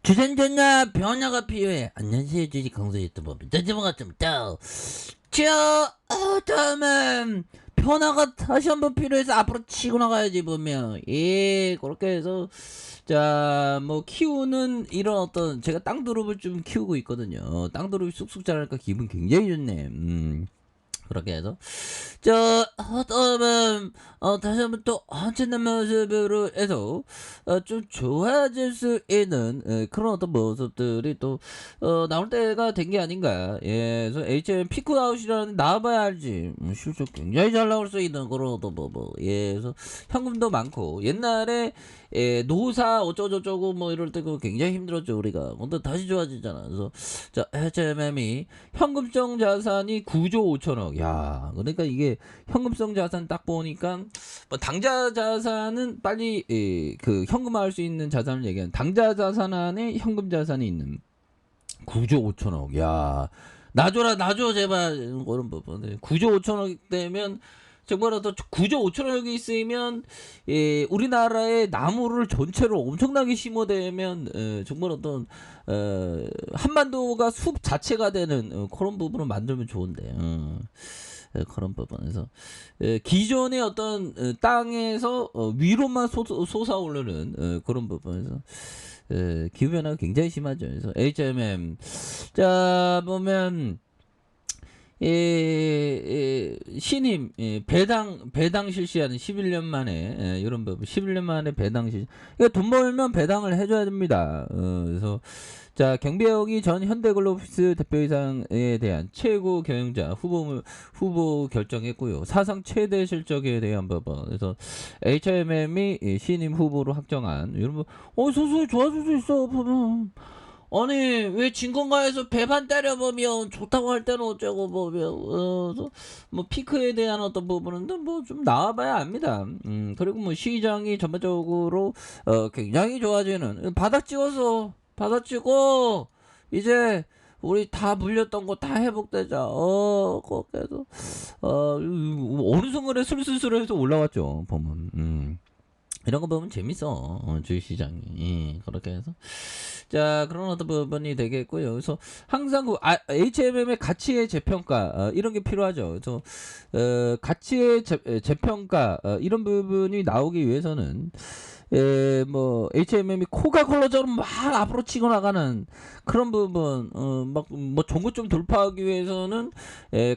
주전전야 변화가 필요해. 안녕하세요, 주식 강사 유튜버입니다. 제목 같습니다. 다음은 변화가 다시 한번 필요해서 앞으로 치고 나가야지 보면. 예, 그렇게 해서 자, 뭐 키우는 이런 어떤 제가 땅두릅을 좀 키우고 있거든요. 땅두릅이 쑥쑥 자라니까 기분 굉장히 좋네. 그렇게 해서 다시 한번 또 언제나 모습으로 해서 좀 좋아질 수 있는 그런 어떤 모습들이 또 나올 때가 된 게 아닌가. 예, 그래서 HM 피크아웃이라는 나와봐야 알지. 실적 굉장히 잘 나올 수 있는 그런 어떤 예, 그래서 현금도 많고 옛날에 노사 어쩌고저쩌고 뭐 이럴 때 그거 굉장히 힘들었죠 우리가. 근데 다시 좋아지잖아. 그래서 자, HMM이 현금성 자산이 9조 5천억. 야, 그러니까 이게 현금성 자산 딱 보니까 뭐 당좌 자산은 빨리 그 현금화할 수 있는 자산을 얘기하는 당좌 자산 안에 현금 자산이 있는 9조 5천억. 야, 놔줘라 놔줘 제발 그런 부분. 9조 5천억 되면 정말 어떤 9조 5천억이 있으면 우리나라의 나무를 전체로 엄청나게 심어대면 정말 어떤 한반도가 숲 자체가 되는 그런 부분을 만들면 좋은데 그런 부분에서 기존의 어떤 땅에서 위로만 솟아오르는 그런 부분에서 기후변화가 굉장히 심하죠. 그래서 HMM 자 보면 신임 배당 실시하는 11년 만에 이런 부분 11년 만에 배당 실시. 그러니까 돈 벌면 배당을 해줘야 됩니다. 그래서 자 경배혁이 전 현대글로비스 대표이사에 대한 최고 경영자 후보 결정했고요. 사상 최대 실적에 대한 부분. 그래서 HMM이 신임 후보로 확정한 이런 소소히 좋아질 수 있어 보면. 아니 왜 진건가에서 배반 때려보면 좋다고 할 때는 어쩌고 보면 뭐 피크에 대한 어떤 부분은 뭐 좀 나와봐야 압니다. 그리고 뭐 시장이 전반적으로 굉장히 좋아지는 바닥 찍고 이제 우리 다 물렸던 거 다 회복되자. 거기서 어느 순간에 술술술해서 올라왔죠 보면. 이런 거 보면 재밌어. 주식시장이. 그렇게 해서. 자, 그런 어떤 부분이 되겠고요. 그래서 항상 HMM의 가치의 재평가, 이런 게 필요하죠. 그래서, 가치의 재평가, 이런 부분이 나오기 위해서는, 뭐, HMM이 코카콜라처럼 막 앞으로 치고 나가는 그런 부분, 뭐, 종고 좀 돌파하기 위해서는,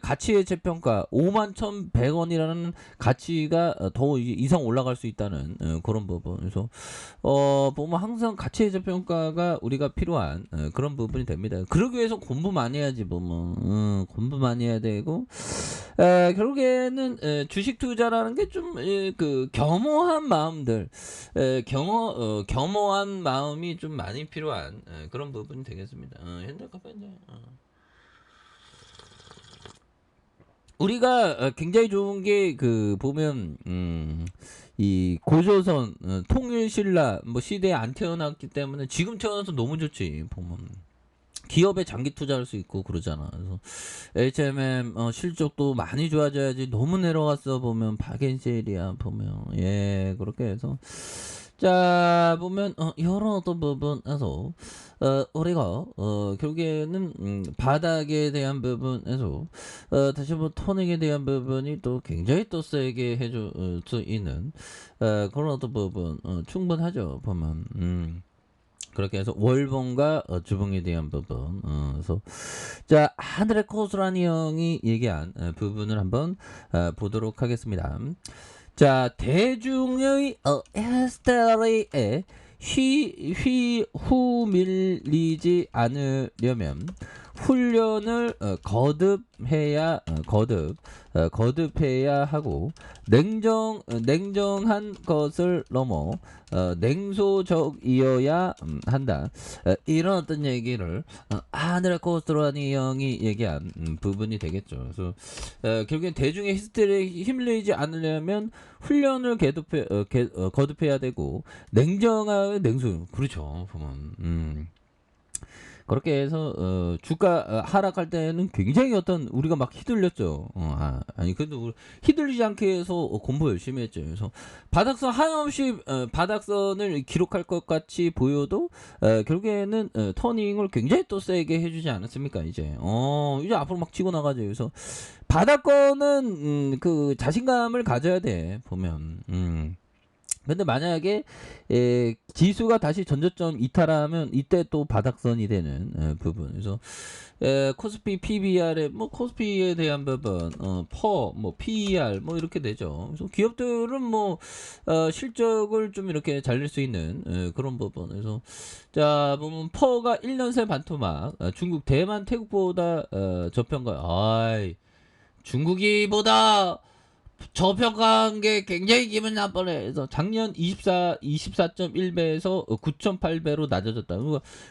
가치의 재평가, 51,100원이라는 가치가 더 이상 올라갈 수 있다는 그런 부분. 그래서 보면 항상 가치의 재평가가 우리가 필요한 그런 부분이 됩니다. 그러기 위해서 공부 많이 해야지 보면 공부 많이 해야 되고 결국에는 주식 투자라는 게 좀 그 겸허한 마음들, 겸허한 마음이 좀 많이 필요한 그런 부분이 되겠습니다. 현대카페인데. 우리가 굉장히 좋은 게 그 보면 이 고조선 통일신라 뭐 시대에 안 태어났기 때문에 지금 태어나서 너무 좋지 보면 기업에 장기 투자할 수 있고 그러잖아. 그래서 HMM 실적도 많이 좋아져야지 너무 내려갔어 보면 박앤셀이야 보면 예 그렇게 해서 자 보면 이런 어떤 부분에서 우리가 결국에는 바닥에 대한 부분에서 다시 한번 토닉에 대한 부분이 또 굉장히 또 세게 해줄 수 있는 그런 어떤 부분 충분하죠 보면. 그렇게 해서 월봉과 주봉에 대한 부분. 그래서 자 하늘의 코스라니 형이 얘기한 부분을 한번 보도록 하겠습니다. 자 대중의 히스테리에 휘후 밀리지 않으려면 훈련을 거듭해야 하고 냉정한 것을 넘어 냉소적이어야 한다. 이런 어떤 얘기를 아드레 코스트라니 형이 얘기한 부분이 되겠죠. 그래서 결국엔 대중의 히스테리에 힘밀리지 않으려면 훈련을 거듭해야 되고 냉정한 냉소 그렇죠 보면 그렇게 해서 주가 하락할 때는 굉장히 어떤 우리가 막 휘둘렸죠. 아니 그래도 휘둘리지 않게 해서 공부 열심히 했죠. 그래서 바닥선 하염없이 바닥선을 기록할 것 같이 보여도 결국에는 터닝을 굉장히 또 세게 해주지 않았습니까? 이제 앞으로 막 치고 나가죠. 그래서 바닥권은 그 자신감을 가져야 돼 보면. 근데 만약에 지수가 다시 전저점 이탈하면 이때 또 바닥선이 되는 부분. 그래서 코스피 PBR에 뭐 코스피에 대한 부분, 뭐 PER 뭐 이렇게 되죠. 그래서 기업들은 뭐 실적을 좀 이렇게 잘 낼 수 있는 그런 부분. 그래서 자 보면 퍼가 1년 새 반토막, 중국, 대만, 태국보다 저평가. 중국이보다 저평가한 게 굉장히 기분 나쁘네. 그래서 작년 24.1배에서 9.8배로 낮아졌다.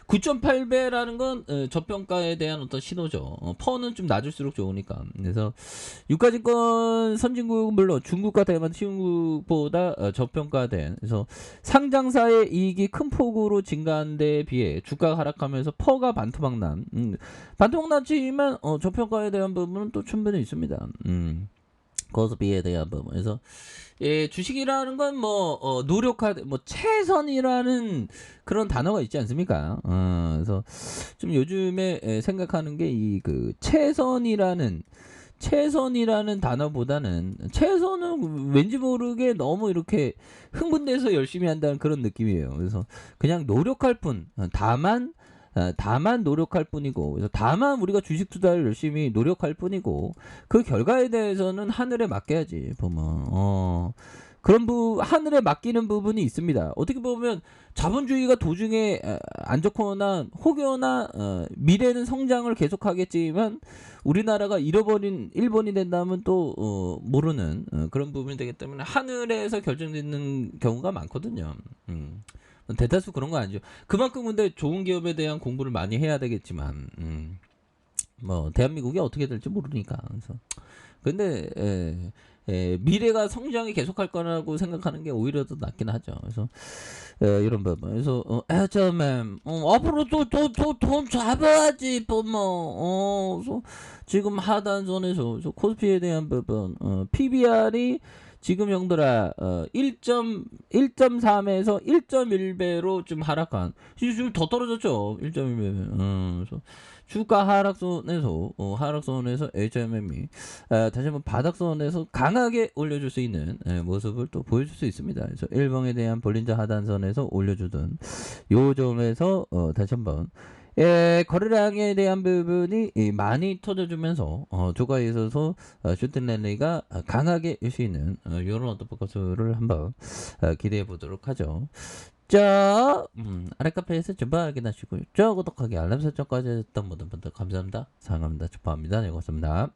9.8배라는 건 저평가에 대한 어떤 신호죠. 퍼는 좀 낮을수록 좋으니까. 그래서 유가증권 선진국 물론 중국과 대만, 중국보다 저평가된. 그래서 상장사의 이익이 큰 폭으로 증가한 데에 비해 주가가 하락하면서 퍼가 반토막난. 반토막 났지만 저평가에 대한 부분은 또 충분히 있습니다. 코스피에 대한 부분. 그래서 주식이라는 건 뭐 뭐 최선이라는 그런 단어가 있지 않습니까? 그래서 좀 요즘에 생각하는 게 이 그 최선이라는 단어보다는 최선은 왠지 모르게 너무 이렇게 흥분돼서 열심히 한다는 그런 느낌이에요. 그래서 그냥 노력할 뿐. 다만 노력할 뿐이고, 그래서 다만 우리가 주식 투자를 열심히 노력할 뿐이고, 그 결과에 대해서는 하늘에 맡겨야지 보면. 그런 하늘에 맡기는 부분이 있습니다. 어떻게 보면 자본주의가 도중에 안 좋거나 혹여나 미래는 성장을 계속하겠지만 우리나라가 잃어버린 일본이 된다면 또 모르는 그런 부분이 되기 때문에 하늘에서 결정되는 경우가 많거든요. 대다수 그런 거 아니죠. 그만큼 근데 좋은 기업에 대한 공부를 많이 해야 되겠지만, 뭐 대한민국이 어떻게 될지 모르니까. 그래서 근데 미래가 성장이 계속할 거라고 생각하는 게 오히려 더 낫긴 하죠. 그래서 이런 부분. 그래서 좀 앞으로 돈 잡아야지 뭐. 그래서 지금 하단선에서 코스피에 대한 부분, PBR이 지금 형들아 1.3에서 1.1배로 좀 하락한. 지금 더 떨어졌죠. 1.1배. 그래서 주가 하락선에서 HMM이 다시 한번 바닥선에서 강하게 올려줄 수 있는 모습을 또 보여줄 수 있습니다. 그래서 일봉에 대한 볼린저 하단선에서 올려주던 요 점에서 다시 한번 거래량에 대한 부분이 많이 터져주면서 주가에 있어서 슈팅 랠리가 강하게 일 수 있는 이런 어떤 포커스를 한번 기대해 보도록 하죠. 자, 아래 카페에서 정보 확인하시고요. 구독하기 알람 설정까지 했던 모든 분들 감사합니다. 사랑합니다. 축하합니다. 네, 고맙습니다.